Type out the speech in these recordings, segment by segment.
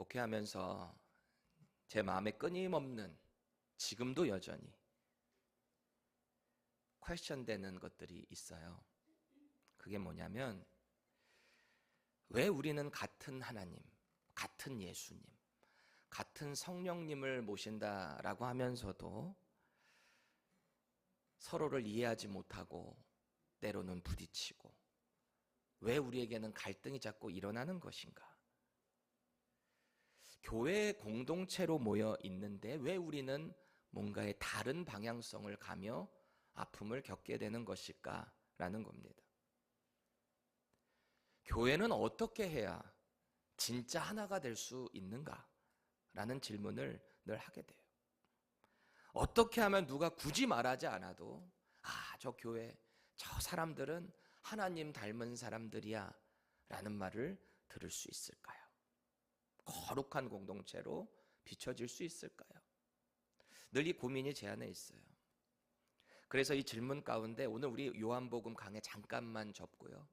목회하면서 제 마음에 끊임없는, 지금도 여전히 퀘스천 되는 것들이 있어요. 그게 뭐냐면, 왜 우리는 같은 하나님, 같은 예수님, 같은 성령님을 모신다라고 하면서도 서로를 이해하지 못하고 때로는 부딪히고, 왜 우리에게는 갈등이 자꾸 일어나는 것인가? 교회 공동체로 모여 있는데 왜 우리는 뭔가의 다른 방향성을 가며 아픔을 겪게 되는 것일까라는 겁니다. 교회는 어떻게 해야 진짜 하나가 될 수 있는가라는 질문을 늘 하게 돼요. 어떻게 하면 누가 굳이 말하지 않아도 저 교회, 저 사람들은 하나님 닮은 사람들이야 라는 말을 들을 수 있을까요? 거룩한 공동체로 비춰질 수 있을까요? 늘 이 고민이 제 안에 있어요. 그래서 이 질문 가운데 오늘 우리 요한복음 강해 잠깐만 접고요,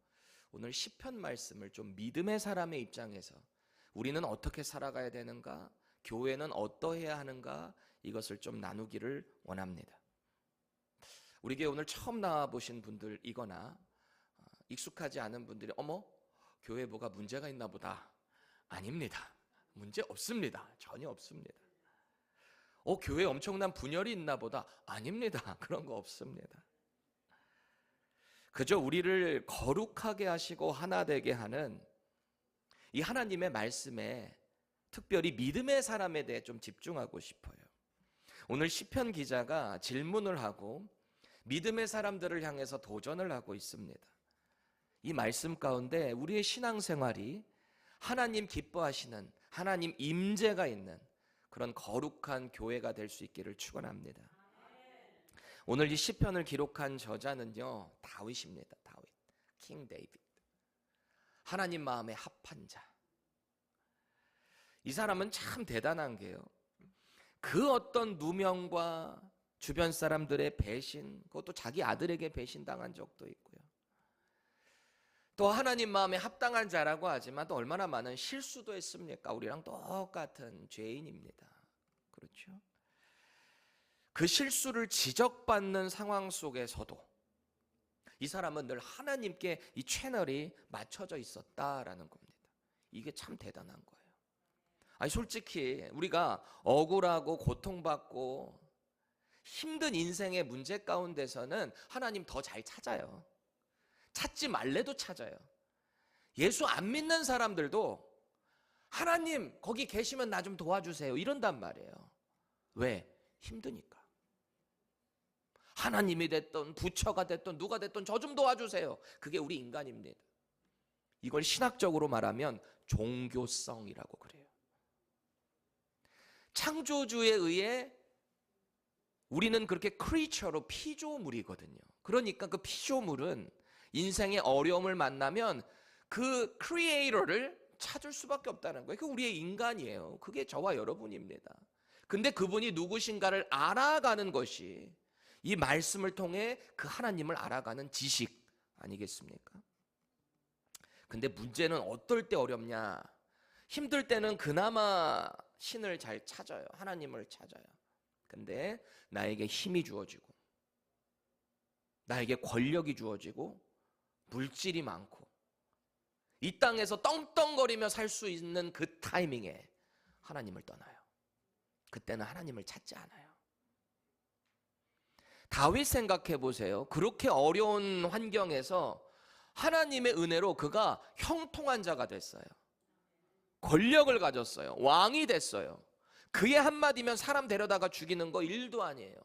오늘 시편 말씀을 좀 믿음의 사람의 입장에서 우리는 어떻게 살아가야 되는가, 교회는 어떠해야 하는가, 이것을 좀 나누기를 원합니다. 우리 교회 오늘 처음 나와보신 분들이거나 익숙하지 않은 분들이 어머, 교회 뭐가 문제가 있나 보다. 아닙니다. 문제 없습니다. 전혀 없습니다. 교회에 엄청난 분열이 있나 보다. 아닙니다. 그런 거 없습니다. 그저 우리를 거룩하게 하시고 하나 되게 하는 이 하나님의 말씀에, 특별히 믿음의 사람에 대해 좀 집중하고 싶어요. 오늘 시편 기자가 질문을 하고 믿음의 사람들을 향해서 도전을 하고 있습니다. 이 말씀 가운데 우리의 신앙생활이 하나님 기뻐하시는, 하나님 임재가 있는 그런 거룩한 교회가 될 수 있기를 축원합니다. 오늘 이 시편을 기록한 저자는요, 다윗입니다. 다윗, 킹 데이비드. 하나님 마음에 합한 자. 이 사람은 참 대단한 게요, 그 어떤 누명과 주변 사람들의 배신, 그것도 자기 아들에게 배신당한 적도 있고요, 또 하나님 마음에 합당한 자라고 하지만 또 얼마나 많은 실수도 했습니까? 우리랑 똑같은 죄인입니다. 그렇죠? 그 실수를 지적받는 상황 속에서도 이 사람은 늘 하나님께 이 채널이 맞춰져 있었다라는 겁니다. 이게 참 대단한 거예요. 아니, 솔직히 우리가 억울하고 고통받고 힘든 인생의 문제 가운데서는 하나님 더 잘 찾아요. 찾지 말래도 찾아요. 예수 안 믿는 사람들도 하나님 거기 계시면 나 좀 도와주세요 이런단 말이에요. 왜? 힘드니까. 하나님이 됐던 부처가 됐던 누가 됐던 저 좀 도와주세요. 그게 우리 인간입니다. 이걸 신학적으로 말하면 종교성이라고 그래요. 창조주에 의해 우리는 그렇게 크리처로 피조물이거든요. 그러니까 그 피조물은 인생의 어려움을 만나면 그 크리에이터를 찾을 수밖에 없다는 거예요. 그게 우리의 인간이에요. 그게 저와 여러분입니다. 근데 그분이 누구신가를 알아가는 것이 이 말씀을 통해 그 하나님을 알아가는 지식 아니겠습니까? 근데 문제는 어떨 때 어렵냐? 힘들 때는 그나마 신을 잘 찾아요. 하나님을 찾아요. 근데 나에게 힘이 주어지고 나에게 권력이 주어지고 물질이 많고 이 땅에서 떵떵거리며 살 수 있는 그 타이밍에 하나님을 떠나요. 그때는 하나님을 찾지 않아요. 다윗 생각해 보세요. 그렇게 어려운 환경에서 하나님의 은혜로 그가 형통한 자가 됐어요. 권력을 가졌어요. 왕이 됐어요. 그의 한마디면 사람 데려다가 죽이는 거 일도 아니에요.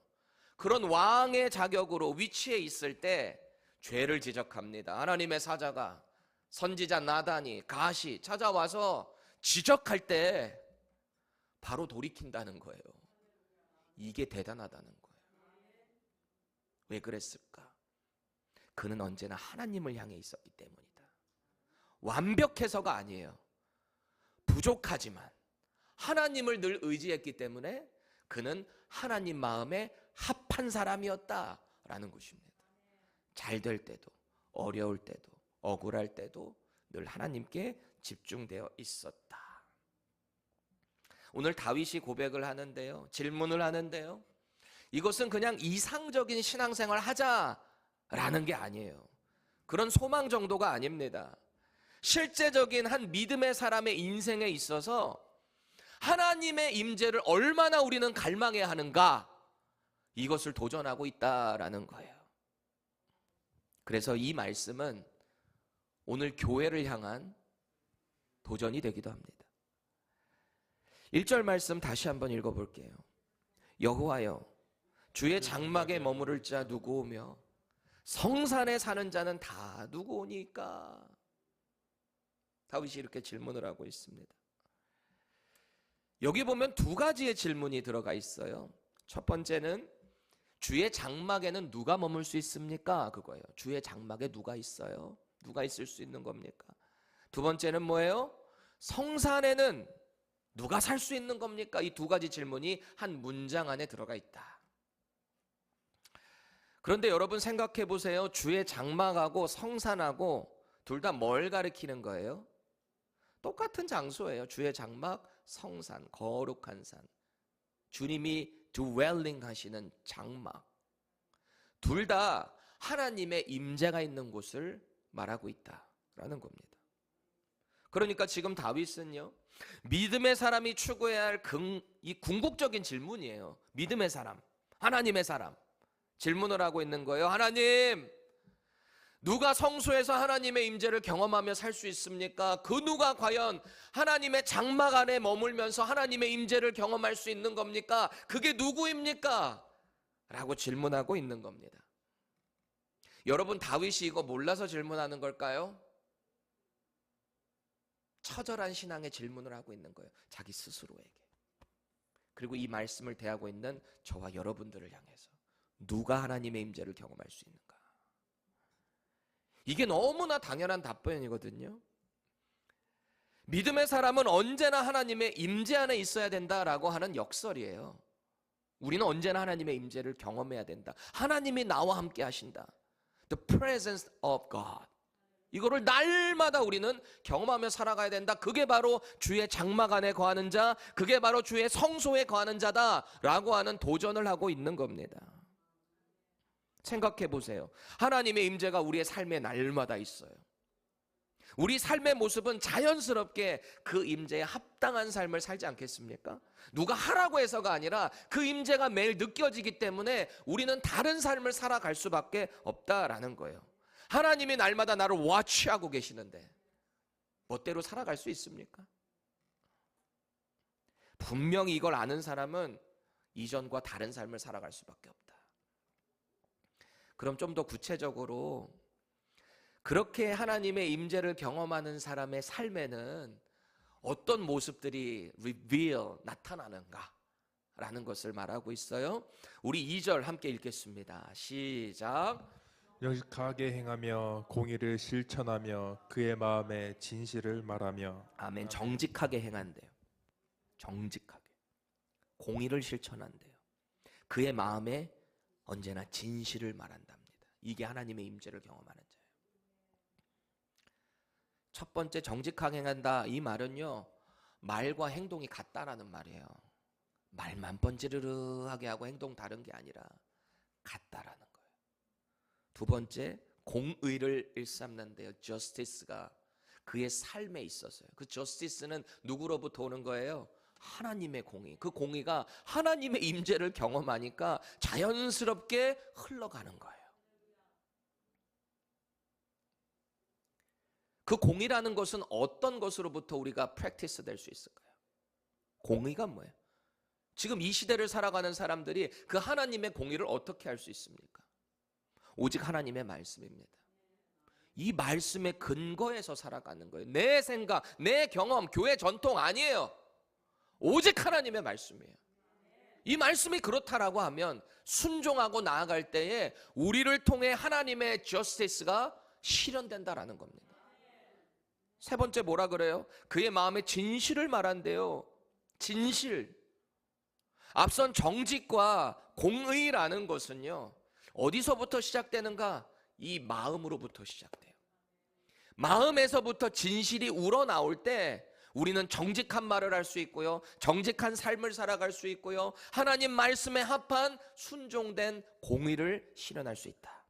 그런 왕의 자격으로 위치에 있을 때 죄를 지적합니다. 하나님의 사자가, 선지자 나단이, 갓이 찾아와서 지적할 때 바로 돌이킨다는 거예요. 이게 대단하다는 거예요. 왜 그랬을까? 그는 언제나 하나님을 향해 있었기 때문이다. 완벽해서가 아니에요. 부족하지만 하나님을 늘 의지했기 때문에 그는 하나님 마음에 합한 사람이었다라는 것입니다. 잘 될 때도, 어려울 때도, 억울할 때도 늘 하나님께 집중되어 있었다. 오늘 다윗이 고백을 하는데요, 질문을 하는데요, 이것은 그냥 이상적인 신앙생활 하자라는 게 아니에요. 그런 소망 정도가 아닙니다. 실제적인 한 믿음의 사람의 인생에 있어서 하나님의 임재를 얼마나 우리는 갈망해야 하는가, 이것을 도전하고 있다라는 거예요. 그래서 이 말씀은 오늘 교회를 향한 도전이 되기도 합니다. 1절 말씀 다시 한번 읽어볼게요. 여호와여, 주의 장막에 머무를 자 누구 오며 성산에 사는 자는 다 누구 오니까? 다윗이 이렇게 질문을 하고 있습니다. 여기 보면 두 가지의 질문이 들어가 있어요. 첫 번째는 주의 장막에는 누가 머물 수 있습니까? 그거예요. 주의 장막에 누가 있어요? 누가 있을 수 있는 겁니까? 두 번째는 뭐예요? 성산에는 누가 살 수 있는 겁니까? 이 두 가지 질문이 한 문장 안에 들어가 있다. 그런데 여러분 생각해 보세요. 주의 장막하고 성산하고 둘 다 뭘 가리키는 거예요? 똑같은 장소예요. 주의 장막, 성산, 거룩한 산. 주님이 dwelling 하시는 장막. 둘 다 하나님의 임재가 있는 곳을 말하고 있다라는 겁니다. 그러니까 지금 다윗은요, 믿음의 사람이 추구해야 할 이 궁극적인 질문이에요. 믿음의 사람, 하나님의 사람 질문을 하고 있는 거예요. 하나님, 누가 성소에서 하나님의 임재를 경험하며 살 수 있습니까? 그 누가 과연 하나님의 장막 안에 머물면서 하나님의 임재를 경험할 수 있는 겁니까? 그게 누구입니까? 라고 질문하고 있는 겁니다. 여러분, 다윗이 이거 몰라서 질문하는 걸까요? 처절한 신앙의 질문을 하고 있는 거예요. 자기 스스로에게. 그리고 이 말씀을 대하고 있는 저와 여러분들을 향해서 누가 하나님의 임재를 경험할 수 있는가? 이게 너무나 당연한 답변이거든요. 믿음의 사람은 언제나 하나님의 임재 안에 있어야 된다라고 하는 역설이에요. 우리는 언제나 하나님의 임재를 경험해야 된다. 하나님이 나와 함께 하신다. The presence of God. 이거를 날마다 우리는 경험하며 살아가야 된다. 그게 바로 주의 장막 안에 거하는 자, 그게 바로 주의 성소에 거하는 자다라고 하는 도전을 하고 있는 겁니다. 생각해 보세요. 하나님의 임재가 우리의 삶에 날마다 있어요. 우리 삶의 모습은 자연스럽게 그 임재에 합당한 삶을 살지 않겠습니까? 누가 하라고 해서가 아니라 그 임재가 매일 느껴지기 때문에 우리는 다른 삶을 살아갈 수밖에 없다라는 거예요. 하나님이 날마다 나를 워치하고 계시는데 멋대로 살아갈 수 있습니까? 분명히 이걸 아는 사람은 이전과 다른 삶을 살아갈 수밖에 없다. 그럼 좀 더 구체적으로 그렇게 하나님의 임재를 경험하는 사람의 삶에는 어떤 모습들이 reveal, 나타나는가라는 것을 말하고 있어요. 우리 2절 함께 읽겠습니다. 시작. 정직하게 행하며 공의를 실천하며 그의 마음에 진실을 말하며. 아멘. 정직하게 행한대요. 정직하게. 공의를 실천한대요. 그의 마음에 언제나 진실을 말한답니다. 이게 하나님의 임재를 경험하는 자예요. 첫 번째, 정직하게 행한다. 이 말은요, 말과 행동이 같다라는 말이에요. 말만 번지르르하게 하고 행동 다른 게 아니라 같다라는 거예요. 두 번째, 공의를 일삼는데요. justice가 그의 삶에 있어서요. 그 justice는 누구로부터 오는 거예요? 하나님의 공의. 그 공의가 하나님의 임재를 경험하니까 자연스럽게 흘러가는 거예요. 그 공의라는 것은 어떤 것으로부터 우리가 practice 될 수 있을까요? 공의가 뭐예요? 지금 이 시대를 살아가는 사람들이 그 하나님의 공의를 어떻게 할 수 있습니까? 오직 하나님의 말씀입니다. 이 말씀의 근거에서 살아가는 거예요. 내 생각, 내 경험, 교회 전통 아니에요. 오직 하나님의 말씀이에요. 이 말씀이 그렇다라고 하면 순종하고 나아갈 때에 우리를 통해 하나님의 justice가 실현된다라는 겁니다. 세 번째 뭐라 그래요? 그의 마음에 진실을 말한대요. 진실. 앞선 정직과 공의라는 것은요, 어디서부터 시작되는가? 이 마음으로부터 시작돼요. 마음에서부터 진실이 우러나올 때 우리는 정직한 말을 할 수 있고요, 정직한 삶을 살아갈 수 있고요, 하나님 말씀에 합한 순종된 공의를 실현할 수 있다.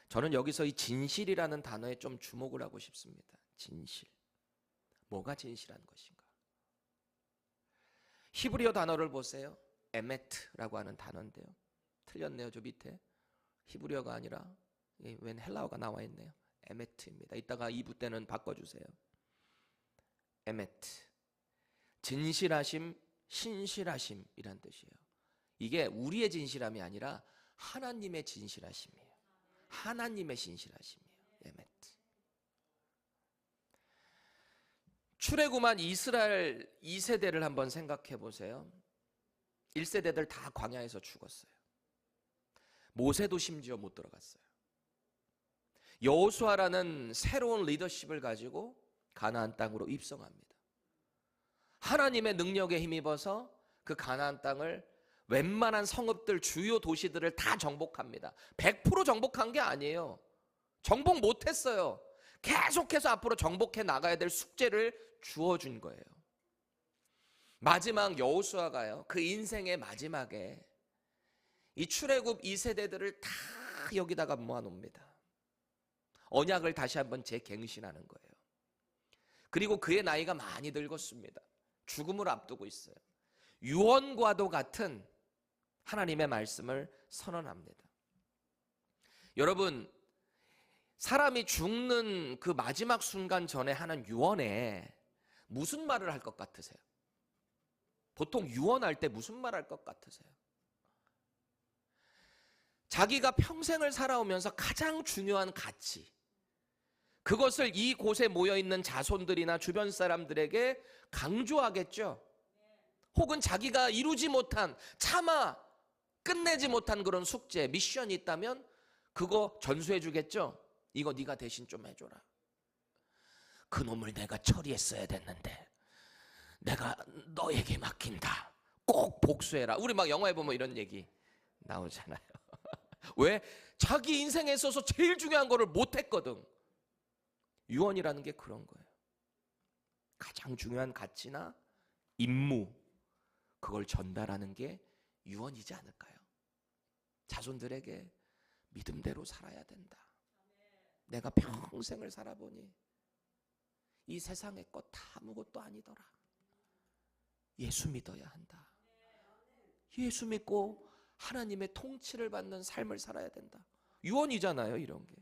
저는 여기서 이 진실이라는 단어에 좀 주목을 하고 싶습니다. 진실. 뭐가 진실한 것인가? 히브리어 단어를 보세요. 에메트라고 하는 단어인데요. 틀렸네요. 저 밑에 히브리어가 아니라 웬 헬라어가 나와 있네요. 에메트입니다. 이따가 2부 때는 바꿔주세요. 에메트, 진실하심, 신실하심이란 뜻이에요. 이게 우리의 진실함이 아니라 하나님의 진실하심이에요. 하나님의 신실하심이에요. 에메트. 출애굽한 이스라엘 2세대를 한번 생각해 보세요. 1세대들 다 광야에서 죽었어요. 모세도 심지어 못 들어갔어요. 여호수아라는 새로운 리더십을 가지고 가나안 땅으로 입성합니다. 하나님의 능력에 힘입어서 그 가나안 땅을 웬만한 성읍들, 주요 도시들을 다 정복합니다. 100% 정복한 게 아니에요. 정복 못했어요. 계속해서 앞으로 정복해 나가야 될 숙제를 주어준 거예요. 마지막 여호수아가요, 그 인생의 마지막에 이 출애굽 2세대들을 다 여기다가 모아놓습니다. 언약을 다시 한번 재갱신하는 거예요. 그리고 그의 나이가 많이 늙었습니다. 죽음을 앞두고 있어요. 유언과도 같은 하나님의 말씀을 선언합니다. 여러분, 사람이 죽는 그 마지막 순간 전에 하는 유언에 무슨 말을 할 것 같으세요? 보통 유언할 때 무슨 말 할 것 같으세요? 자기가 평생을 살아오면서 가장 중요한 가치, 그것을 이곳에 모여있는 자손들이나 주변 사람들에게 강조하겠죠. 혹은 자기가 이루지 못한, 차마 끝내지 못한 그런 숙제, 미션이 있다면 그거 전수해 주겠죠. 이거 네가 대신 좀 해줘라. 그놈을 내가 처리했어야 됐는데 내가 너에게 맡긴다. 꼭 복수해라. 우리 막 영화에 보면 이런 얘기 나오잖아요. 왜? 자기 인생에 있어서 제일 중요한 거를 못했거든. 유언이라는 게 그런 거예요. 가장 중요한 가치나 임무, 그걸 전달하는 게 유언이지 않을까요? 자손들에게 믿음대로 살아야 된다. 내가 평생을 살아보니 이 세상의 것 아무것도 아니더라. 예수 믿어야 한다. 예수 믿고 하나님의 통치를 받는 삶을 살아야 된다. 유언이잖아요, 이런 게.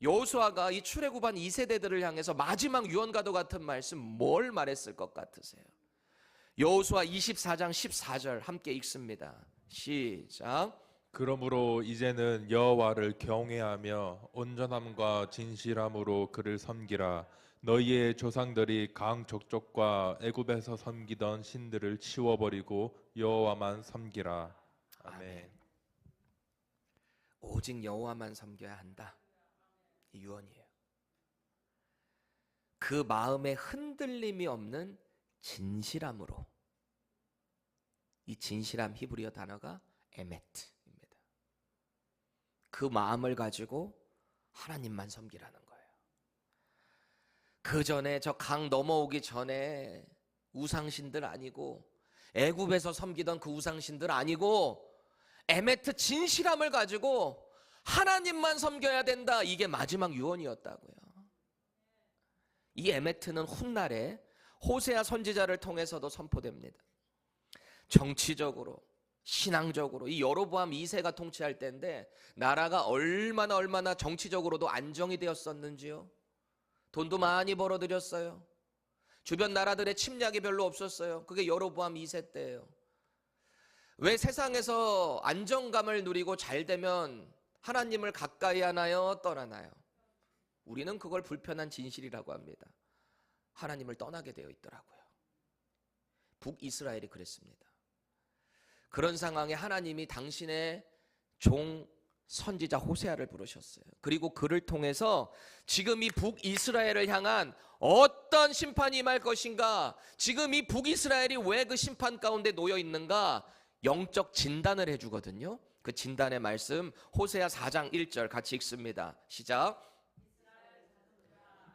여호수아가 이 출애굽한 2세대들을 향해서 마지막 유언과도 같은 말씀 뭘 말했을 것 같으세요? 여호수아 24장 14절 함께 읽습니다. 시작. 그러므로 이제는 여호와를 경외하며 온전함과 진실함으로 그를 섬기라. 너희의 조상들이 강 족족과 애굽에서 섬기던 신들을 치워버리고 여호와만 섬기라. 아멘. 오직 여호와만 섬겨야 한다. 이 유언이에요. 그 마음에 흔들림이 없는 진실함으로. 이 진실함 히브리어 단어가 에메트입니다. 그 마음을 가지고 하나님만 섬기라는 거예요. 그 전에 저 강 넘어오기 전에 우상신들 아니고, 애굽에서 섬기던 그 우상신들 아니고, 에메트 진실함을 가지고 하나님만 섬겨야 된다. 이게 마지막 유언이었다고요. 이 에메트는 훗날에 호세아 선지자를 통해서도 선포됩니다. 정치적으로, 신앙적으로 이 여로보암 2세가 통치할 때인데 나라가 얼마나 정치적으로도 안정이 되었었는지요. 돈도 많이 벌어들였어요. 주변 나라들의 침략이 별로 없었어요. 그게 여로보암 2세 때예요. 왜 세상에서 안정감을 누리고 잘 되면 하나님을 가까이 하나요? 떠나나요? 우리는 그걸 불편한 진실이라고 합니다. 하나님을 떠나게 되어 있더라고요. 북이스라엘이 그랬습니다. 그런 상황에 하나님이 당신의 종 선지자 호세아를 부르셨어요. 그리고 그를 통해서 지금 이 북이스라엘을 향한 어떤 심판이 임할 것인가, 지금 이 북이스라엘이 왜 그 심판 가운데 놓여 있는가, 영적 진단을 해주거든요. 그 진단의 말씀 호세아 4장 1절 같이 읽습니다. 시작.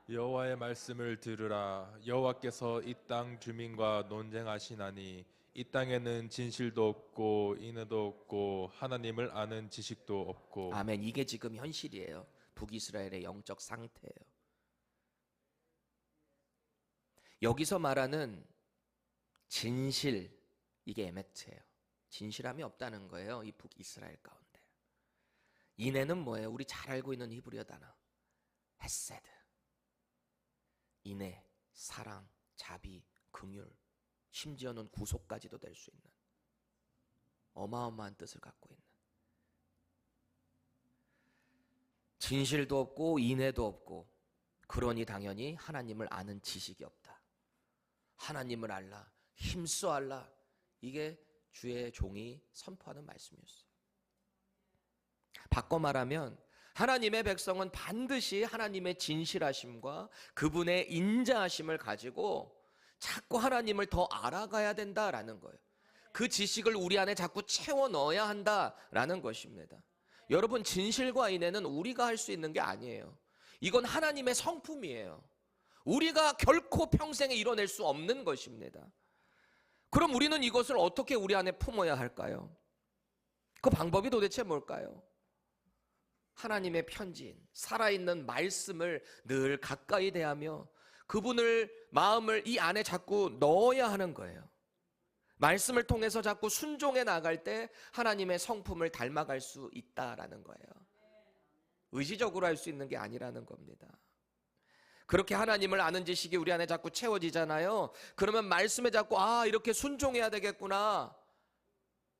여호와의 말씀을 들으라. 여호와께서 이 땅 주민과 논쟁하시나니 이 땅에는 진실도 없고 인애도 없고 하나님을 아는 지식도 없고. 아멘. 이게 지금 현실이에요. 북이스라엘의 영적 상태예요. 여기서 말하는 진실, 이게 에메트예요. 진실함이 없다는 거예요. 이 북이스라엘 가운데. 인애는 뭐예요? 우리 잘 알고 있는 히브리어 단어 헤세드. 인애, 사랑, 자비, 긍휼, 심지어는 구속까지도 될 수 있는 어마어마한 뜻을 갖고 있는, 진실도 없고 인애도 없고, 그러니 당연히 하나님을 아는 지식이 없다. 하나님을 알라, 힘써 알라. 이게 주의 종이 선포하는 말씀이었어요. 바꿔 말하면 하나님의 백성은 반드시 하나님의 진실하심과 그분의 인자하심을 가지고 자꾸 하나님을 더 알아가야 된다라는 거예요. 그 지식을 우리 안에 자꾸 채워 넣어야 한다라는 것입니다. 여러분, 진실과 인애는 우리가 할 수 있는 게 아니에요. 이건 하나님의 성품이에요. 우리가 결코 평생에 이뤄낼 수 없는 것입니다. 그럼 우리는 이것을 어떻게 우리 안에 품어야 할까요? 그 방법이 도대체 뭘까요? 하나님의 편지인 살아있는 말씀을 늘 가까이 대하며 그분을 마음을 이 안에 자꾸 넣어야 하는 거예요. 말씀을 통해서 자꾸 순종해 나갈 때 하나님의 성품을 닮아갈 수 있다라는 거예요. 의지적으로 할 수 있는 게 아니라는 겁니다. 그렇게 하나님을 아는 지식이 우리 안에 자꾸 채워지잖아요. 그러면 말씀에 자꾸 이렇게 순종해야 되겠구나,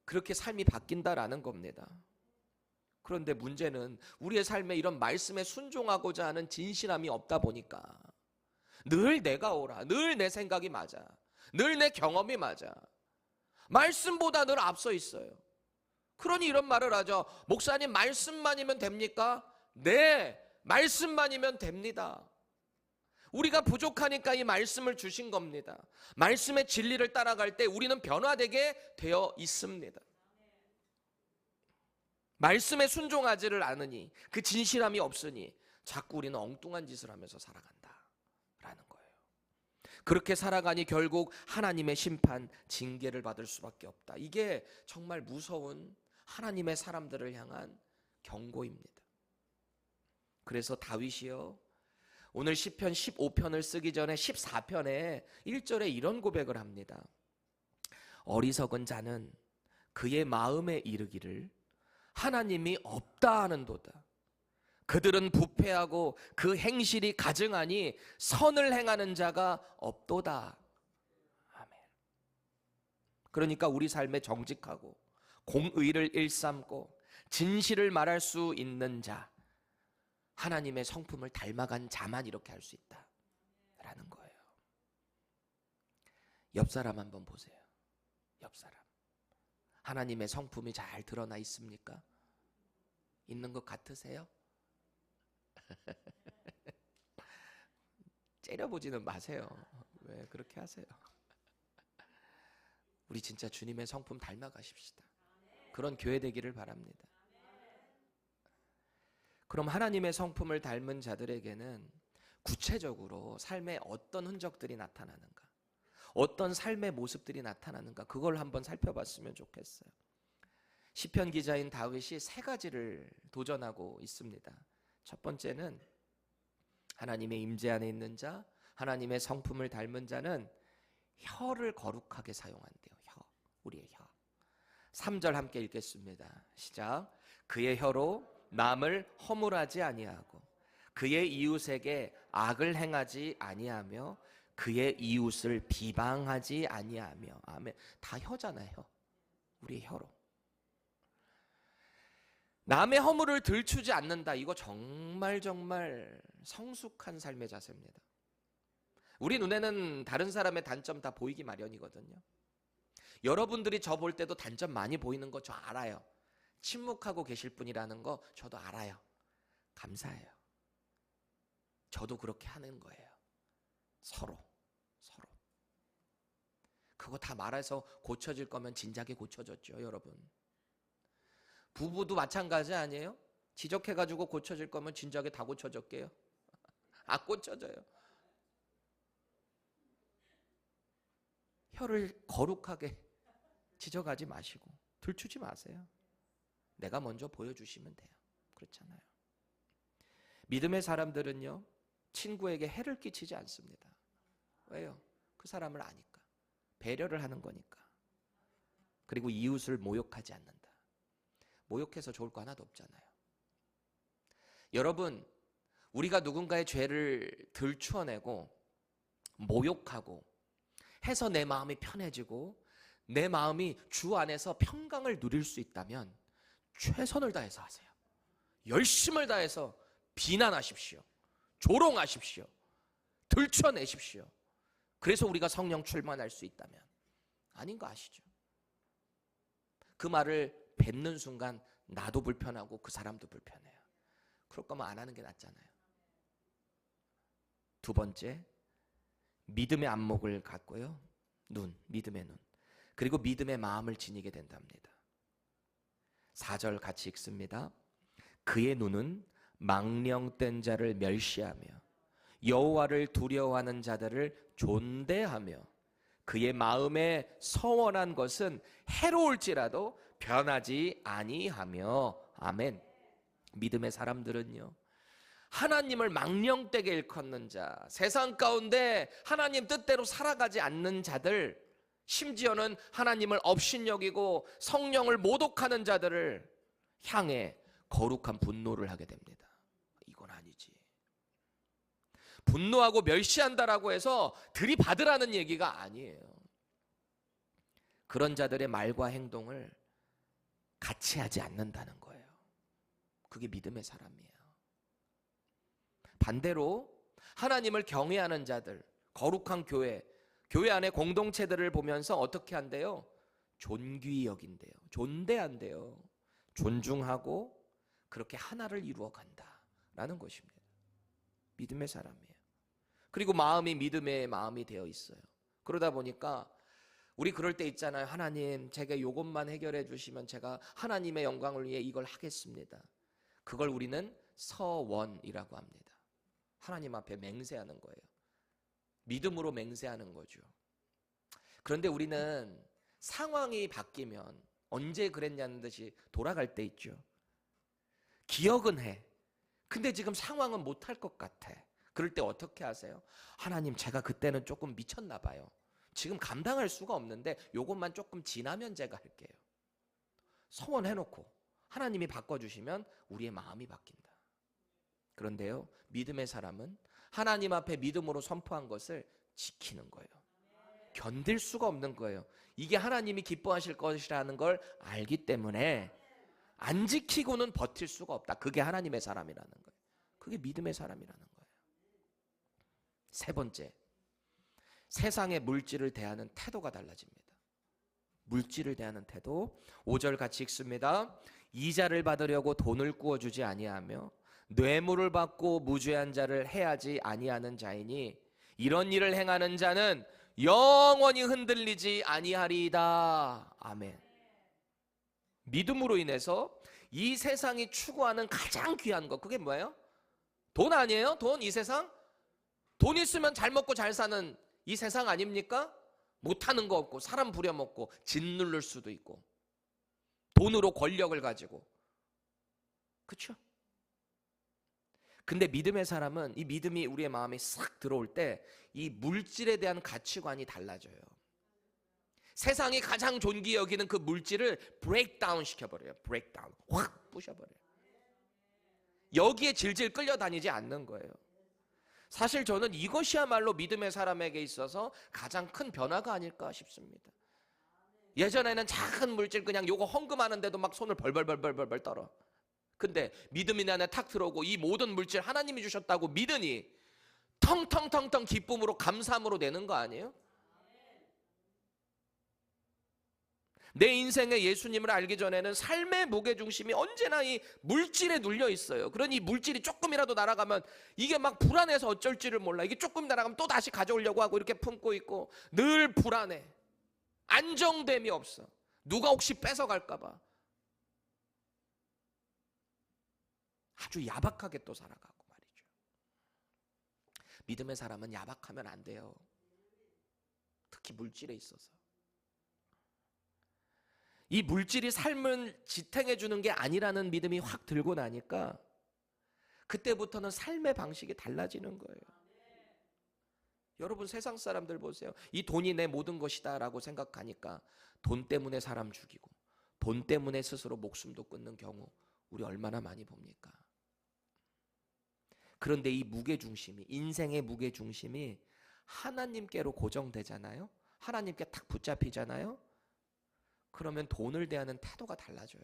그렇게 삶이 바뀐다라는 겁니다. 그런데 문제는 우리의 삶에 이런 말씀에 순종하고자 하는 진실함이 없다 보니까 늘 내가 옳아, 늘 내 생각이 맞아, 늘 내 경험이 맞아, 말씀보다 늘 앞서 있어요. 그러니 이런 말을 하죠. 목사님, 말씀만이면 됩니까? 네, 말씀만이면 됩니다. 우리가 부족하니까 이 말씀을 주신 겁니다. 말씀의 진리를 따라갈 때 우리는 변화되게 되어 있습니다. 말씀에 순종하지를 않으니, 그 진실함이 없으니 자꾸 우리는 엉뚱한 짓을 하면서 살아간다라는 거예요. 그렇게 살아가니 결국 하나님의 심판, 징계를 받을 수밖에 없다. 이게 정말 무서운 하나님의 사람들을 향한 경고입니다. 그래서 다윗이요, 오늘 시편 15편을 쓰기 전에 14편에 1절에 이런 고백을 합니다. 어리석은 자는 그의 마음에 이르기를 하나님이 없다 하는도다. 그들은 부패하고 그 행실이 가증하니 선을 행하는 자가 없도다. 아멘. 그러니까 우리 삶에 정직하고 공의를 일삼고 진실을 말할 수 있는 자, 하나님의 성품을 닮아간 자만 이렇게 할 수 있다라는 거예요. 옆 사람 한번 보세요. 옆 사람. 하나님의 성품이 잘 드러나 있습니까? 있는 것 같으세요? 째려보지는 마세요. 왜 그렇게 하세요? 우리 진짜 주님의 성품 닮아가십시다. 그런 교회 되기를 바랍니다. 그럼 하나님의 성품을 닮은 자들에게는 구체적으로 삶의 어떤 흔적들이 나타나는가, 어떤 삶의 모습들이 나타나는가, 그걸 한번 살펴봤으면 좋겠어요. 시편 기자인 다윗이 3가지를 도전하고 있습니다. 첫 번째는 하나님의 임재 안에 있는 자, 하나님의 성품을 닮은 자는 혀를 거룩하게 사용한대요. 우리의 혀. 3절 함께 읽겠습니다. 시작. 그의 혀로 남을 허물하지 아니하고 그의 이웃에게 악을 행하지 아니하며 그의 이웃을 비방하지 아니하며. 아멘. 다 혀잖아요. 우리의 혀로. 남의 허물을 들추지 않는다. 이거 정말 성숙한 삶의 자세입니다. 우리 눈에는 다른 사람의 단점 다 보이기 마련이거든요. 여러분들이 저 볼 때도 단점 많이 보이는 거 저 알아요. 침묵하고 계실 분이라는 거 저도 알아요. 감사해요. 저도 그렇게 하는 거예요. 서로. 그거 다 말해서 고쳐질 거면 진작에 고쳐졌죠, 여러분. 부부도 마찬가지 아니에요? 지적해가지고 고쳐질 거면 진작에 다 고쳐졌게요. 안 고쳐져요. 혀를 거룩하게 지져가지 마시고 들추지 마세요. 내가 먼저 보여주시면 돼요. 그렇잖아요. 믿음의 사람들은요, 친구에게 해를 끼치지 않습니다. 왜요? 그 사람을 아니까. 배려를 하는 거니까. 그리고 이웃을 모욕하지 않는다. 모욕해서 좋을 거 하나도 없잖아요. 여러분, 우리가 누군가의 죄를 들추어내고 모욕하고 해서 내 마음이 편해지고 내 마음이 주 안에서 평강을 누릴 수 있다면 최선을 다해서 하세요. 열심을 다해서 비난하십시오. 조롱하십시오. 들춰내십시오. 그래서 우리가 성령 충만할 수 있다면. 아닌 거 아시죠? 그 말을 뱉는 순간 나도 불편하고 그 사람도 불편해요. 그럴 거면 안 하는 게 낫잖아요. 두 번째, 믿음의 안목을 갖고요. 믿음의 눈. 그리고 믿음의 마음을 지니게 된답니다. 4절 같이 읽습니다. 그의 눈은 망령된 자를 멸시하며 여호와를 두려워하는 자들을 존대하며 그의 마음에 서원한 것은 해로울지라도 변하지 아니하며. 아멘. 믿음의 사람들은요, 하나님을 망령되게 일컫는 자, 세상 가운데 하나님 뜻대로 살아가지 않는 자들, 심지어는 하나님을 업신여기고 성령을 모독하는 자들을 향해 거룩한 분노를 하게 됩니다. 이건 아니지. 분노하고 멸시한다라고 해서 들이받으라는 얘기가 아니에요. 그런 자들의 말과 행동을 같이 하지 않는다는 거예요. 그게 믿음의 사람이에요. 반대로 하나님을 경외하는 자들, 거룩한 교회 안에 공동체들을 보면서 어떻게 한대요? 존귀히 여긴대요. 존대한대요. 존중하고 그렇게 하나를 이루어 간다라는 것입니다. 믿음의 사람이에요. 그리고 마음이 믿음의 마음이 되어 있어요. 그러다 보니까 우리 그럴 때 있잖아요. 하나님, 제가 이것만 해결해 주시면 제가 하나님의 영광을 위해 이걸 하겠습니다. 그걸 우리는 서원이라고 합니다. 하나님 앞에 맹세하는 거예요. 믿음으로 맹세하는 거죠. 그런데 우리는 상황이 바뀌면 언제 그랬냐는 듯이 돌아갈 때 있죠. 기억은 해. 근데 지금 상황은 못할 것 같아. 그럴 때 어떻게 하세요? 하나님, 제가 그때는 조금 미쳤나 봐요. 지금 감당할 수가 없는데 요것만 조금 지나면 제가 할게요. 서원해놓고 하나님이 바꿔주시면 우리의 마음이 바뀐다. 그런데요, 믿음의 사람은 하나님 앞에 믿음으로 선포한 것을 지키는 거예요. 견딜 수가 없는 거예요. 이게 하나님이 기뻐하실 것이라는 걸 알기 때문에 안 지키고는 버틸 수가 없다. 그게 하나님의 사람이라는 거예요. 그게 믿음의 사람이라는 거예요. 세 번째, 세상의 물질을 대하는 태도가 달라집니다. 물질을 대하는 태도. 5절 같이 읽습니다. 이자를 받으려고 돈을 구워주지 아니하며 뇌물을 받고 무죄한 자를 해하지 아니하는 자이니 이런 일을 행하는 자는 영원히 흔들리지 아니하리이다. 아멘. 믿음으로 인해서 이 세상이 추구하는 가장 귀한 것, 그게 뭐예요? 돈 아니에요? 돈, 이 세상? 돈 있으면 잘 먹고 잘 사는 이 세상 아닙니까? 못하는 거 없고 사람 부려먹고 짓누를 수도 있고 돈으로 권력을 가지고. 그렇죠? 근데 믿음의 사람은 이 믿음이 우리의 마음에 싹 들어올 때 이 물질에 대한 가치관이 달라져요. 세상이 가장 존귀 여기는 그 물질을 브레이크다운 시켜버려요. 브레이크다운. 확 부셔버려요. 여기에 질질 끌려다니지 않는 거예요. 사실 저는 이것이야말로 믿음의 사람에게 있어서 가장 큰 변화가 아닐까 싶습니다. 예전에는 작은 물질 그냥 요거 헌금하는데도 막 손을 벌벌 떨어. 근데 믿음이 내 안에 탁 들어오고 이 모든 물질 하나님이 주셨다고 믿으니 텅텅텅텅 기쁨으로 감사함으로 내는 거 아니에요? 내 인생에 예수님을 알기 전에는 삶의 무게중심이 언제나 이 물질에 눌려 있어요. 그러니 이 물질이 조금이라도 날아가면 이게 막 불안해서 어쩔 줄을 몰라. 이게 조금 날아가면 또 다시 가져오려고 하고 이렇게 품고 있고 늘 불안해. 안정됨이 없어. 누가 혹시 뺏어갈까 봐. 아주 야박하게 또 살아가고 말이죠. 믿음의 사람은 야박하면 안 돼요. 특히 물질에 있어서. 이 물질이 삶을 지탱해 주는 게 아니라는 믿음이 확 들고 나니까 그때부터는 삶의 방식이 달라지는 거예요. 여러분, 세상 사람들 보세요. 이 돈이 내 모든 것이다 라고 생각하니까 돈 때문에 사람 죽이고 돈 때문에 스스로 목숨도 끊는 경우 우리 얼마나 많이 봅니까? 그런데 이 무게중심이, 인생의 무게중심이 하나님께로 고정되잖아요. 하나님께 탁 붙잡히잖아요. 그러면 돈을 대하는 태도가 달라져요.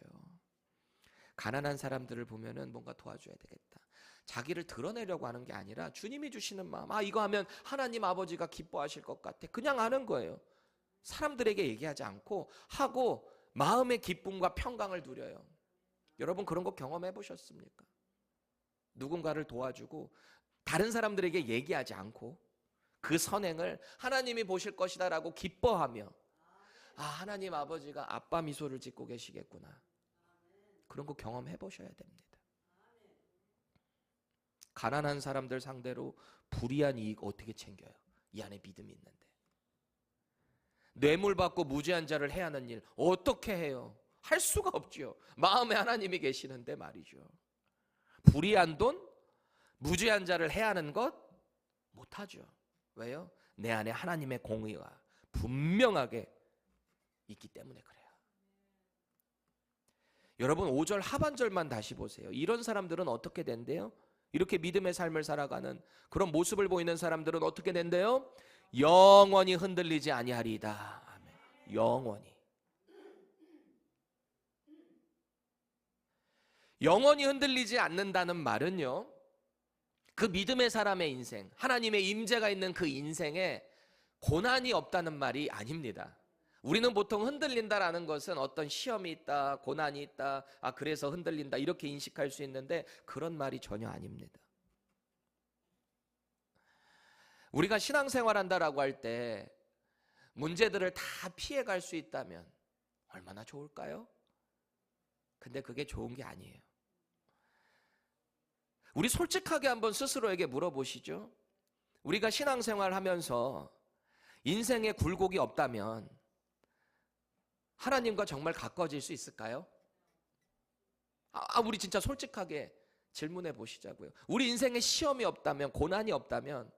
가난한 사람들을 보면은 뭔가 도와줘야 되겠다. 자기를 드러내려고 하는 게 아니라 주님이 주시는 마음, 이거 하면 하나님 아버지가 기뻐하실 것 같아, 그냥 하는 거예요. 사람들에게 얘기하지 않고 하고 마음의 기쁨과 평강을 누려요. 여러분, 그런 거 경험해 보셨습니까? 누군가를 도와주고 다른 사람들에게 얘기하지 않고 그 선행을 하나님이 보실 것이다 라고 기뻐하며, 하나님 아버지가 아빠 미소를 짓고 계시겠구나, 그런 거 경험해 보셔야 됩니다. 가난한 사람들 상대로 불이한 이익 어떻게 챙겨요? 이 안에 믿음이 있는데. 뇌물 받고 무죄한 자를 해하는 일 어떻게 해요? 할 수가 없죠. 마음에 하나님이 계시는데 말이죠. 불이한 돈, 무죄한 자를 해하는 것 못하죠. 왜요? 내 안에 하나님의 공의가 분명하게 있기 때문에 그래요. 여러분, 5절 하반절만 다시 보세요. 이런 사람들은 어떻게 된대요? 이렇게 믿음의 삶을 살아가는 그런 모습을 보이는 사람들은 어떻게 된대요? 영원히 흔들리지 아니하리이다. 아멘. 영원히 흔들리지 않는다는 말은요, 그 믿음의 사람의 인생, 하나님의 임재가 있는 그 인생에 고난이 없다는 말이 아닙니다. 우리는 보통 흔들린다라는 것은 어떤 시험이 있다, 고난이 있다, 그래서 흔들린다, 이렇게 인식할 수 있는데 그런 말이 전혀 아닙니다. 우리가 신앙생활한다라고 할 때 문제들을 다 피해갈 수 있다면 얼마나 좋을까요? 근데 그게 좋은 게 아니에요. 우리 솔직하게 한번 스스로에게 물어보시죠. 우리가 신앙생활 하면서 인생에 굴곡이 없다면 하나님과 정말 가까워질 수 있을까요? 우리 진짜 솔직하게 질문해 보시자고요. 우리 인생에 시험이 없다면, 고난이 없다면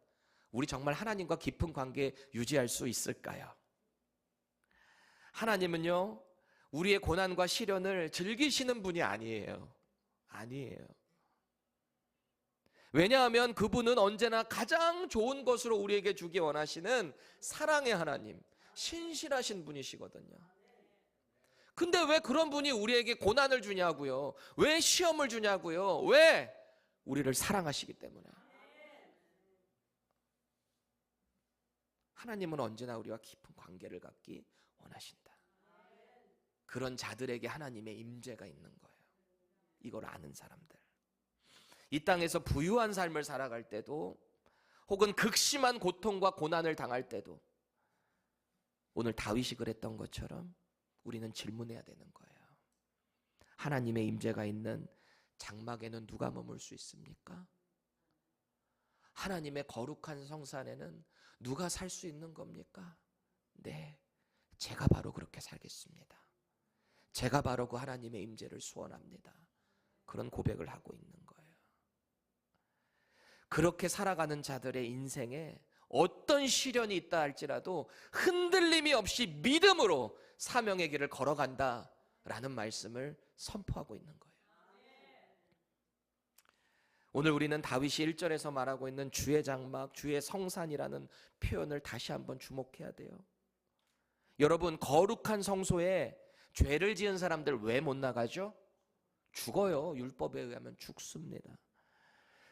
우리 정말 하나님과 깊은 관계 유지할 수 있을까요? 하나님은요, 우리의 고난과 시련을 즐기시는 분이 아니에요. 왜냐하면 그분은 언제나 가장 좋은 것으로 우리에게 주기 원하시는 사랑의 하나님, 신실하신 분이시거든요. 근데 왜 그런 분이 우리에게 고난을 주냐고요? 왜 시험을 주냐고요? 왜? 우리를 사랑하시기 때문에. 하나님은 언제나 우리와 깊은 관계를 갖기 원하신다. 그런 자들에게 하나님의 임재가 있는 거예요. 이걸 아는 사람들. 이 땅에서 부유한 삶을 살아갈 때도, 혹은 극심한 고통과 고난을 당할 때도 오늘 다윗이 그랬던 것처럼 우리는 질문해야 되는 거예요. 하나님의 임재가 있는 장막에는 누가 머물 수 있습니까? 하나님의 거룩한 성산에는 누가 살 수 있는 겁니까? 네, 제가 바로 그렇게 살겠습니다. 제가 바로 그 하나님의 임재를 소원합니다. 그런 고백을 하고 있는 거예요. 그렇게 살아가는 자들의 인생에 어떤 시련이 있다 할지라도 흔들림이 없이 믿음으로 사명의 길을 걸어간다라는 말씀을 선포하고 있는 거예요. 오늘 우리는 다윗이 1절에서 말하고 있는 주의 장막, 주의 성산이라는 표현을 다시 한번 주목해야 돼요. 여러분, 거룩한 성소에 죄를 지은 사람들 왜 못 나가죠? 죽어요. 율법에 의하면 죽습니다.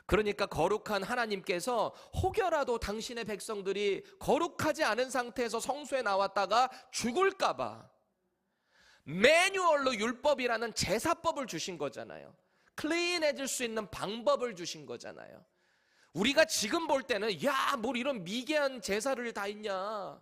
그러니까 거룩한 하나님께서 혹여라도 당신의 백성들이 거룩하지 않은 상태에서 성소에 나왔다가 죽을까 봐 매뉴얼로 율법이라는 제사법을 주신 거잖아요. 클린해질 수 있는 방법을 주신 거잖아요. 우리가 지금 볼 때는 뭘 이런 미개한 제사를 다 있냐,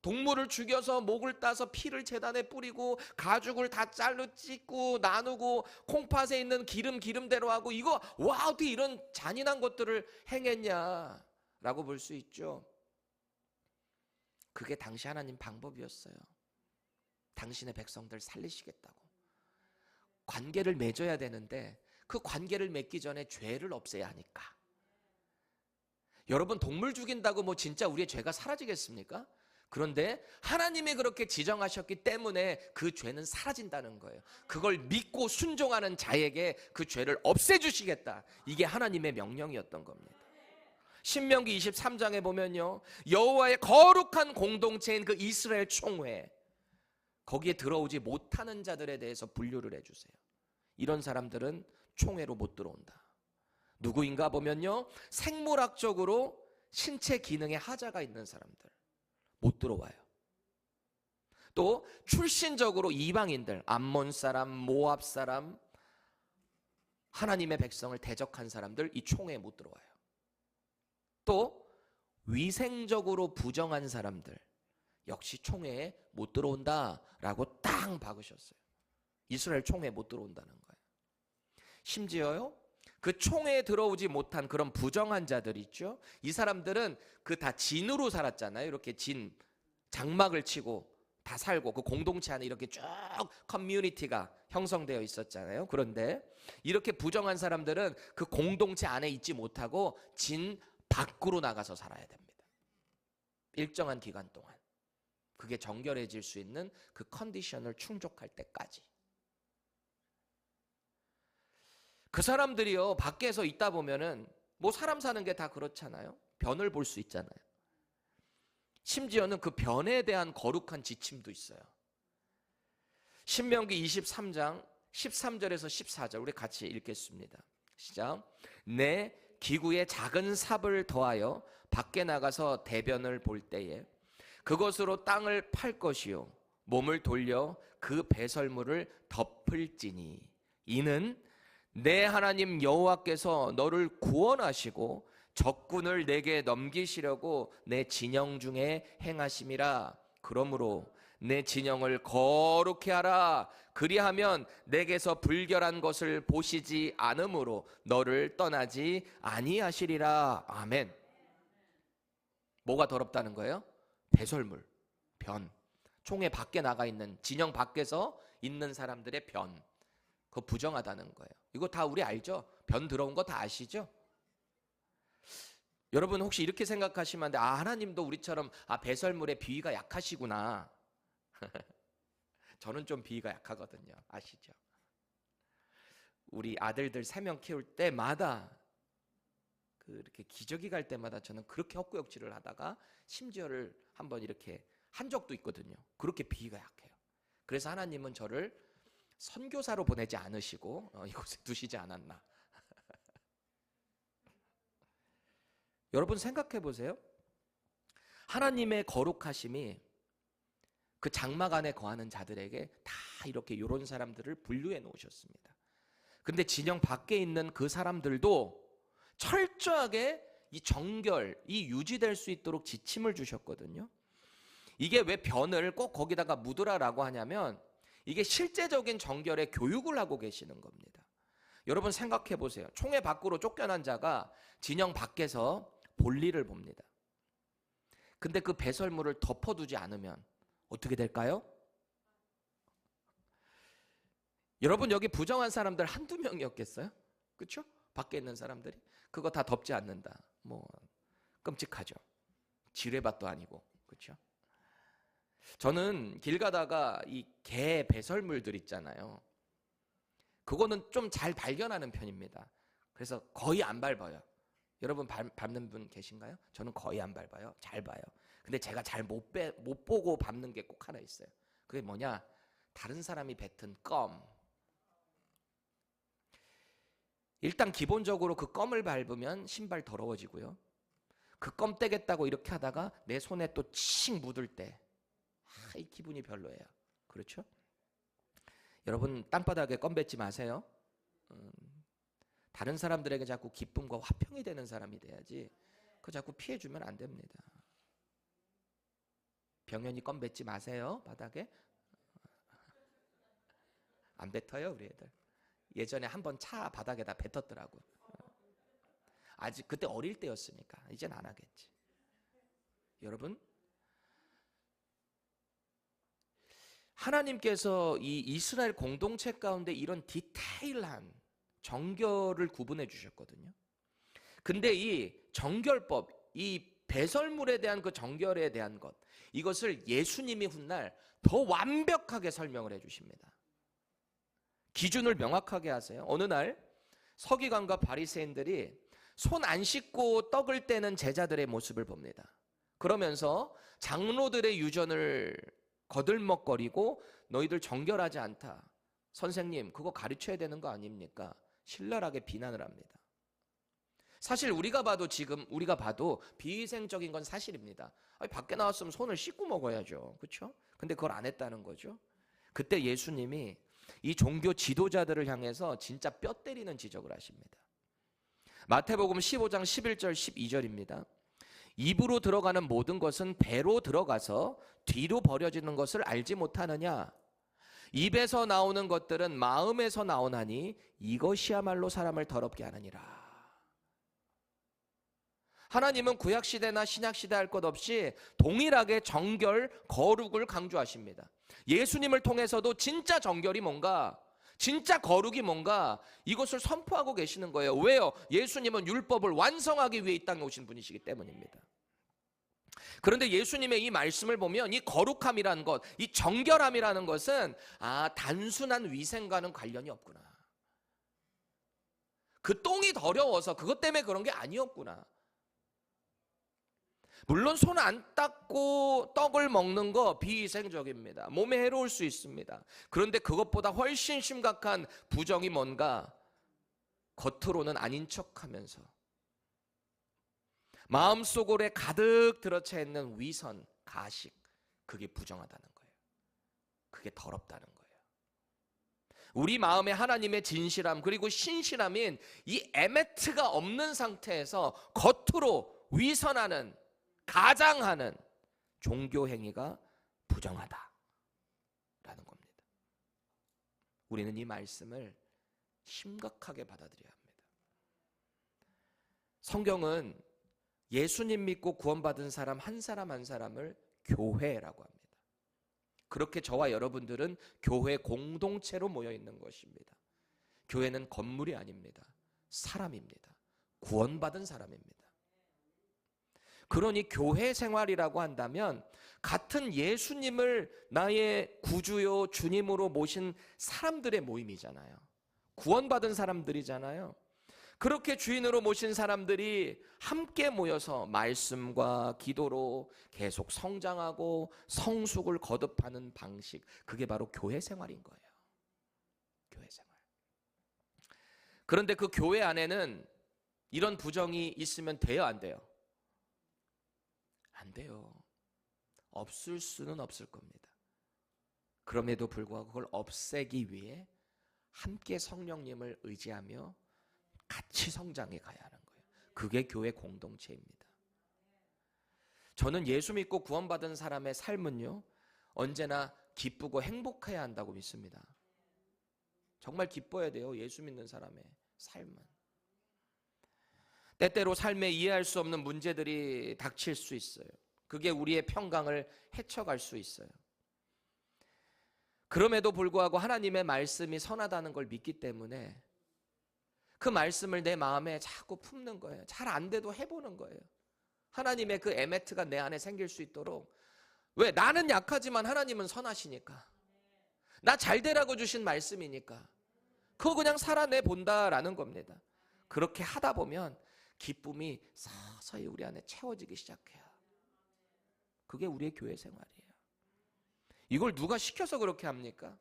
동물을 죽여서 목을 따서 피를 제단에 뿌리고 가죽을 다 잘로 찢고 나누고 콩팥에 있는 기름대로 하고, 이거 어떻게 이런 잔인한 것들을 행했냐, 라고 볼 수 있죠. 그게 당시 하나님 방법이었어요. 당신의 백성들 살리시겠다고. 관계를 맺어야 되는데 그 관계를 맺기 전에 죄를 없애야 하니까. 여러분, 동물 죽인다고 뭐 진짜 우리의 죄가 사라지겠습니까? 그런데 하나님이 그렇게 지정하셨기 때문에 그 죄는 사라진다는 거예요. 그걸 믿고 순종하는 자에게 그 죄를 없애주시겠다. 이게 하나님의 명령이었던 겁니다. 신명기 23장에 보면요, 여호와의 거룩한 공동체인 그 이스라엘 총회, 거기에 들어오지 못하는 자들에 대해서 분류를 해주세요. 이런 사람들은 총회로 못 들어온다. 누구인가 보면요, 생물학적으로 신체 기능에 하자가 있는 사람들 못 들어와요. 또 출신적으로 이방인들, 암몬 사람, 모압 사람, 하나님의 백성을 대적한 사람들, 이 총회에 못 들어와요. 또 위생적으로 부정한 사람들 역시 총회에 못 들어온다라고 딱 박으셨어요. 이스라엘 총회에 못 들어온다는 거예요. 심지어요, 그 총회에 들어오지 못한 그런 부정한 자들 있죠. 이 사람들은 그 다 진으로 살았잖아요. 이렇게 진, 장막을 치고 다 살고 그 공동체 안에 이렇게 쭉 커뮤니티가 형성되어 있었잖아요. 그런데 이렇게 부정한 사람들은 그 공동체 안에 있지 못하고 진 밖으로 나가서 살아야 됩니다. 일정한 기간 동안. 그게 정결해질 수 있는 그 컨디션을 충족할 때까지. 그 사람들이요, 밖에서 있다 보면은 뭐 사람 사는 게 다 그렇잖아요. 변을 볼 수 있잖아요. 심지어는 그 변에 대한 거룩한 지침도 있어요. 신명기 23장 13절에서 14절 우리 같이 읽겠습니다. 시작. 내 기구에 작은 삽을 더하여 밖에 나가서 대변을 볼 때에 그것으로 땅을 팔 것이요 몸을 돌려 그 배설물을 덮을지니 이는 내 하나님 여호와께서 너를 구원하시고 적군을 내게 넘기시려고 내 진영 중에 행하심이라. 그러므로 내 진영을 거룩히 하라. 그리하면 내게서 불결한 것을 보시지 않으므로 너를 떠나지 아니하시리라. 아멘. 뭐가 더럽다는 거예요? 배설물, 변. 총회 밖에 나가 있는, 진영 밖에서 있는 사람들의 변. 그거 부정하다는 거예요. 이거 다 우리 알죠? 변 들어온 거 다 아시죠? 여러분 혹시 이렇게 생각하시면 안 돼. 하나님도 우리처럼 배설물의 비위가 약하시구나. 저는 좀 비위가 약하거든요. 아시죠? 우리 아들들 3명 키울 때마다 이렇게 기저귀 갈 때마다 저는 그렇게 헛구역질을 하다가 심지어를 한번 이렇게 한 적도 있거든요. 그렇게 비위가 약해요. 그래서 하나님은 저를 선교사로 보내지 않으시고 이곳에 두시지 않았나. 여러분 생각해 보세요. 하나님의 거룩하심이 그 장막 안에 거하는 자들에게 다 이렇게 이런 사람들을 분류해 놓으셨습니다. 근데 진영 밖에 있는 그 사람들도 철저하게 이 정결, 이 유지될 수 있도록 지침을 주셨거든요. 이게 왜 변을 꼭 거기다가 묻으라라고 하냐면 이게 실제적인 정결의 교육을 하고 계시는 겁니다. 여러분 생각해 보세요. 총회 밖으로 쫓겨난 자가 진영 밖에서 볼일을 봅니다. 근데 그 배설물을 덮어두지 않으면 어떻게 될까요? 여러분 여기 부정한 사람들 한두 명이었겠어요? 그렇죠? 밖에 있는 사람들이 그거 다 덮지 않는다. 뭐 끔찍하죠. 지뢰밭도 아니고. 그렇죠? 저는 길 가다가 이 개 배설물들 있잖아요. 그거는 좀 잘 발견하는 편입니다. 그래서 거의 안 밟아요. 여러분 밟는 분 계신가요? 저는 거의 안 밟아요. 잘 봐요. 근데 제가 잘 못 보고 밟는 게 꼭 하나 있어요. 그게 뭐냐? 다른 사람이 뱉은 껌. 일단 기본적으로 그 껌을 밟으면 신발 더러워지고요. 그 껌 떼겠다고 이렇게 하다가 내 손에 또 칙 묻을 때 이 기분이 별로예요. 그렇죠? 여러분 땅바닥에 껌 뱉지 마세요. 다른 사람들에게 자꾸 기쁨과 화평이 되는 사람이 돼야지 그거 자꾸 피해주면 안 됩니다. 병연히 껌 뱉지 마세요. 바닥에. 안 뱉어요 우리 애들. 예전에 한번 차 바닥에다 뱉었더라고. 아직 그때 어릴 때였으니까 이젠 안 하겠지. 여러분, 하나님께서 이 이스라엘 공동체 가운데 이런 디테일한 정결을 구분해 주셨거든요. 근데 이 정결법, 이 배설물에 대한 그 정결에 대한 것, 이것을 예수님이 훗날 더 완벽하게 설명을 해 주십니다. 기준을 명확하게 하세요. 어느 날 서기관과 바리새인들이 손 안 씻고 떡을 떼는 제자들의 모습을 봅니다. 그러면서 장로들의 유전을 거들먹거리고 너희들 정결하지 않다. 선생님, 그거 가르쳐야 되는 거 아닙니까? 신랄하게 비난을 합니다. 사실 우리가 봐도 비위생적인 건 사실입니다. 아니, 밖에 나왔으면 손을 씻고 먹어야죠. 그렇죠? 근데 그걸 안 했다는 거죠. 그때 예수님이 이 종교 지도자들을 향해서 진짜 뼈 때리는 지적을 하십니다. 마태복음 15장 11절 12절입니다. 입으로 들어가는 모든 것은 배로 들어가서 뒤로 버려지는 것을 알지 못하느냐? 입에서 나오는 것들은 마음에서 나오나니 이것이야말로 사람을 더럽게 하느니라. 하나님은 구약시대나 신약시대 할 것 없이 동일하게 정결, 거룩을 강조하십니다. 예수님을 통해서도 진짜 정결이 뭔가, 진짜 거룩이 뭔가 이것을 선포하고 계시는 거예요. 왜요? 예수님은 율법을 완성하기 위해 이 땅에 오신 분이시기 때문입니다. 그런데 예수님의 이 말씀을 보면 이 거룩함이라는 것, 이 정결함이라는 것은 단순한 위생과는 관련이 없구나. 그 똥이 더러워서 그것 때문에 그런 게 아니었구나. 물론 손 안 닦고 떡을 먹는 거 비위생적입니다. 몸에 해로울 수 있습니다. 그런데 그것보다 훨씬 심각한 부정이 뭔가, 겉으로는 아닌 척하면서 마음속으로 가득 들어차 있는 위선, 가식, 그게 부정하다는 거예요. 그게 더럽다는 거예요. 우리 마음에 하나님의 진실함 그리고 신실함인 이 에메트가 없는 상태에서 겉으로 위선하는, 가장하는 종교 행위가 부정하다라는 겁니다. 우리는 이 말씀을 심각하게 받아들여야 합니다. 성경은 예수님 믿고 구원받은 사람 한 사람 한 사람을 교회라고 합니다. 그렇게 저와 여러분들은 교회 공동체로 모여 있는 것입니다. 교회는 건물이 아닙니다. 사람입니다. 구원받은 사람입니다. 그러니 교회 생활이라고 한다면 같은 예수님을 나의 구주요 주님으로 모신 사람들의 모임이잖아요. 구원받은 사람들이잖아요. 그렇게 주인으로 모신 사람들이 함께 모여서 말씀과 기도로 계속 성장하고 성숙을 거듭하는 방식, 그게 바로 교회 생활인 거예요. 교회 생활. 그런데 그 교회 안에는 이런 부정이 있으면 돼요, 안 돼요? 안 돼요. 없을 수는 없을 겁니다. 그럼에도 불구하고 그걸 없애기 위해 함께 성령님을 의지하며 같이 성장해 가야 하는 거예요. 그게 교회 공동체입니다. 저는 예수 믿고 구원받은 사람의 삶은요, 언제나 기쁘고 행복해야 한다고 믿습니다. 정말 기뻐야 돼요. 예수 믿는 사람의 삶은. 때때로 삶에 이해할 수 없는 문제들이 닥칠 수 있어요. 그게 우리의 평강을 해쳐갈 수 있어요. 그럼에도 불구하고 하나님의 말씀이 선하다는 걸 믿기 때문에 그 말씀을 내 마음에 자꾸 품는 거예요. 잘 안 돼도 해보는 거예요. 하나님의 그 에메트가 내 안에 생길 수 있도록. 왜? 나는 약하지만 하나님은 선하시니까. 나 잘 되라고 주신 말씀이니까. 그거 그냥 살아내 본다라는 겁니다. 그렇게 하다 보면 기쁨이 서서히 우리 안에 채워지기 시작해요. 그게 우리의 교회 생활이에요. 이걸 누가 시켜서 그렇게 합니까?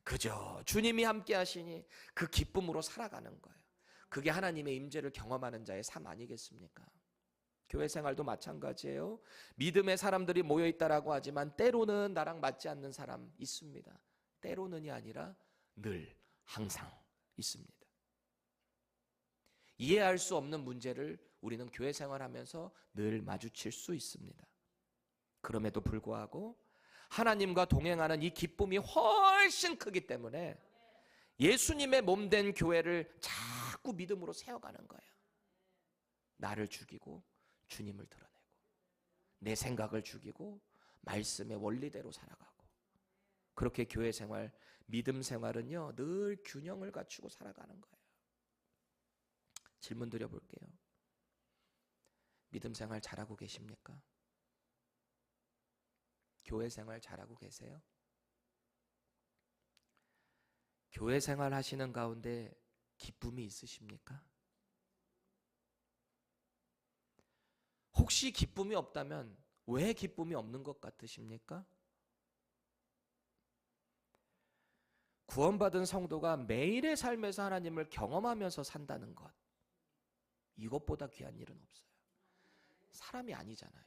그저 주님이 함께 하시니 그 기쁨으로 살아가는 거예요. 그게 하나님의 임재를 경험하는 자의 삶 아니겠습니까? 교회 생활도 마찬가지예요. 믿음의 사람들이 모여있다라고 하지만 때로는 나랑 맞지 않는 사람 있습니다. 때로는이 아니라 늘, 항상 있습니다. 이해할 수 없는 문제를 우리는 교회 생활하면서 늘 마주칠 수 있습니다. 그럼에도 불구하고 하나님과 동행하는 이 기쁨이 훨씬 크기 때문에 예수님의 몸된 교회를 자꾸 믿음으로 세워가는 거예요. 나를 죽이고 주님을 드러내고, 내 생각을 죽이고 말씀의 원리대로 살아가고, 그렇게 교회 생활, 믿음 생활은요 늘 균형을 갖추고 살아가는 거예요. 질문 드려볼게요. 믿음 생활 잘하고 계십니까? 교회 생활 잘하고 계세요? 교회 생활 하시는 가운데 기쁨이 있으십니까? 혹시 기쁨이 없다면 왜 기쁨이 없는 것 같으십니까? 구원받은 성도가 매일의 삶에서 하나님을 경험하면서 산다는 것, 이것보다 귀한 일은 없어요. 사람이 아니잖아요.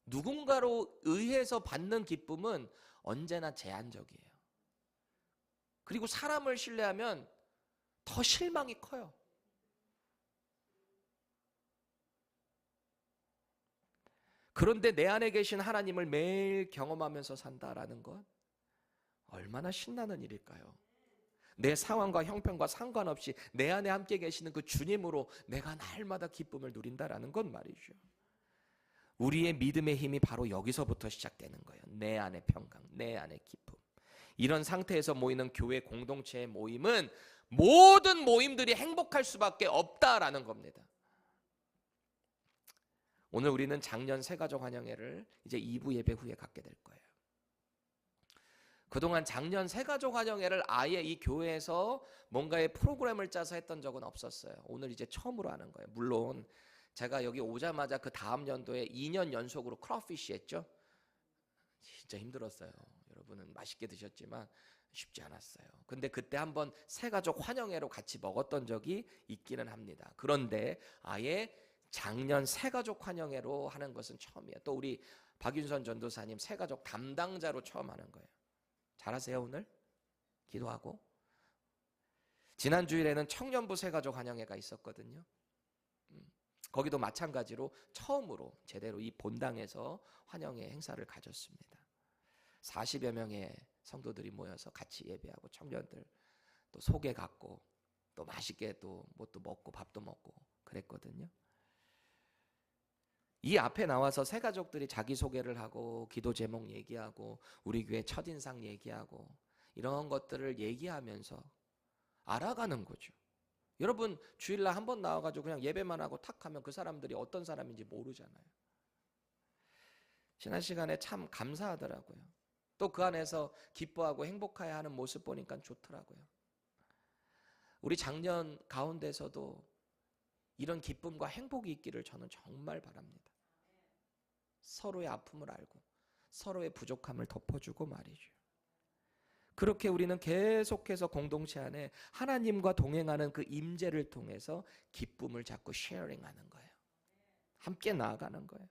누군가로 의해서 받는 기쁨은 언제나 제한적이에요. 그리고 사람을 신뢰하면 더 실망이 커요. 그런데 내 안에 계신 하나님을 매일 경험하면서 산다라는 것, 얼마나 신나는 일일까요? 내 상황과 형편과 상관없이 내 안에 함께 계시는 그 주님으로 내가 날마다 기쁨을 누린다라는 건 말이죠. 우리의 믿음의 힘이 바로 여기서부터 시작되는 거예요. 내 안의 평강, 내 안의 기쁨. 이런 상태에서 모이는 교회 공동체의 모임은 모든 모임들이 행복할 수밖에 없다라는 겁니다. 오늘 우리는 작년 새가족 환영회를 이제 2부 예배 후에 갖게 될 거예요. 그동안 작년 새가족 환영회를 아예 이 교회에서 뭔가의 프로그램을 짜서 했던 적은 없었어요. 오늘 이제 처음으로 하는 거예요. 물론 제가 여기 오자마자 그 다음 연도에 2년 연속으로 크라우피쉬 했죠. 진짜 힘들었어요. 여러분은 맛있게 드셨지만 쉽지 않았어요. 근데 그때 한번 새가족 환영회로 같이 먹었던 적이 있기는 합니다. 그런데 아예 작년 새가족 환영회로 하는 것은 처음이에요. 또 우리 박윤선 전도사님 새가족 담당자로 처음 하는 거예요. 잘하세요. 오늘 기도하고. 지난 주일에는 청년부 새가족 환영회가 있었거든요. 거기도 마찬가지로 처음으로 제대로 이 본당에서 환영회 행사를 가졌습니다. 40여 명의 성도들이 모여서 같이 예배하고 청년들 또 소개 갖고 또 맛있게 또 뭣도 먹고 밥도 먹고 그랬거든요. 이 앞에 나와서 새 가족들이 자기소개를 하고 기도 제목 얘기하고 우리 교회 첫인상 얘기하고 이런 것들을 얘기하면서 알아가는 거죠. 여러분 주일날 한번 나와가지고 그냥 예배만 하고 탁 하면 그 사람들이 어떤 사람인지 모르잖아요. 지난 시간에 참 감사하더라고요. 또 그 안에서 기뻐하고 행복해야 하는 모습 보니까 좋더라고요. 우리 작년 가운데서도 이런 기쁨과 행복이 있기를 저는 정말 바랍니다. 서로의 아픔을 알고 서로의 부족함을 덮어주고 말이죠. 그렇게 우리는 계속해서 공동체 안에 하나님과 동행하는 그 임재를 통해서 기쁨을 자꾸 쉐어링하는 거예요. 함께 나아가는 거예요.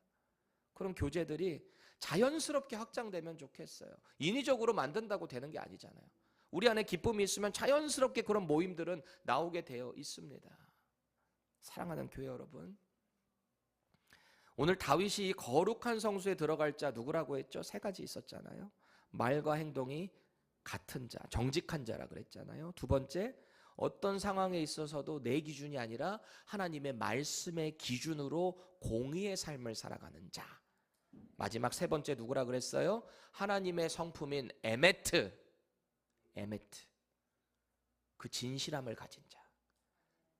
그런 교제들이 자연스럽게 확장되면 좋겠어요. 인위적으로 만든다고 되는 게 아니잖아요. 우리 안에 기쁨이 있으면 자연스럽게 그런 모임들은 나오게 되어 있습니다. 사랑하는 교회 여러분, 오늘 다윗이 거룩한 성소에 들어갈 자 누구라고 했죠? 세 가지 있었잖아요. 말과 행동이 같은 자, 정직한 자라 그랬잖아요. 두 번째, 어떤 상황에 있어서도 내 기준이 아니라 하나님의 말씀의 기준으로 공의의 삶을 살아가는 자. 마지막 세 번째 누구라 그랬어요? 하나님의 성품인 에메트, 그 진실함을 가진 자.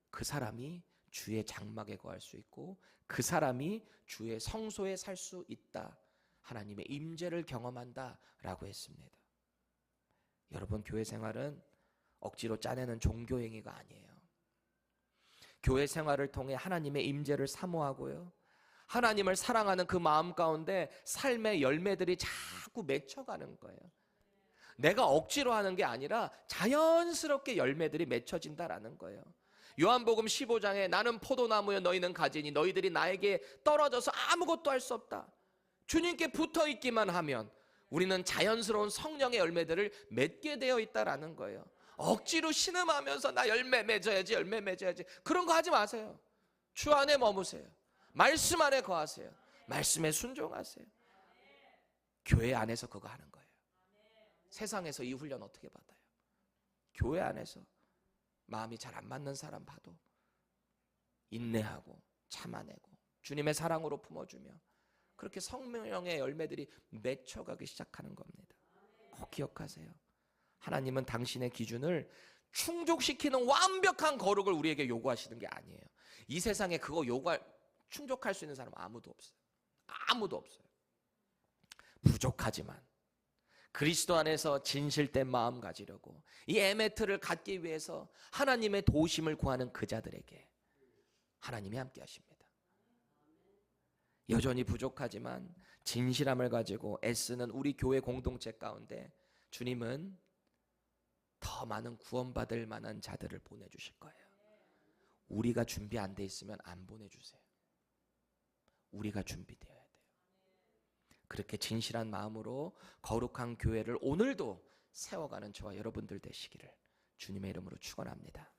그 사람이 주의 장막에 거할 수 있고 그 사람이 주의 성소에 살 수 있다. 하나님의 임재를 경험한다라고 했습니다. 여러분, 교회 생활은 억지로 짜내는 종교 행위가 아니에요. 교회 생활을 통해 하나님의 임재를 사모하고요, 하나님을 사랑하는 그 마음 가운데 삶의 열매들이 자꾸 맺혀가는 거예요. 내가 억지로 하는 게 아니라 자연스럽게 열매들이 맺혀진다라는 거예요. 요한복음 15장에 나는 포도나무여 너희는 가지니 너희들이 나에게 떨어져서 아무것도 할 수 없다. 주님께 붙어 있기만 하면 우리는 자연스러운 성령의 열매들을 맺게 되어 있다라는 거예요. 억지로 신음하면서 나 열매 맺어야지 그런 거 하지 마세요. 주 안에 머무세요. 말씀 안에 거하세요. 말씀에 순종하세요. 교회 안에서 그거 하는 거예요. 세상에서 이 훈련 어떻게 받아요? 교회 안에서 마음이 잘 안 맞는 사람 봐도 인내하고 참아내고 주님의 사랑으로 품어주며 그렇게 성령의 열매들이 맺혀가기 시작하는 겁니다. 꼭 기억하세요. 하나님은 당신의 기준을 충족시키는 완벽한 거룩을 우리에게 요구하시는 게 아니에요. 이 세상에 그거 충족할 수 있는 사람은 아무도 없어요. 아무도 없어요. 부족하지만 그리스도 안에서 진실된 마음 가지려고 이 에메트를 갖기 위해서 하나님의 도우심을 구하는 그 자들에게 하나님이 함께 하십니다. 여전히 부족하지만 진실함을 가지고 애쓰는 우리 교회 공동체 가운데 주님은 더 많은 구원받을 만한 자들을 보내주실 거예요. 우리가 준비 안 돼 있으면 안 보내주세요. 우리가 준비되어야 돼요. 그렇게 진실한 마음으로 거룩한 교회를 오늘도 세워가는 저와 여러분들 되시기를 주님의 이름으로 축원합니다.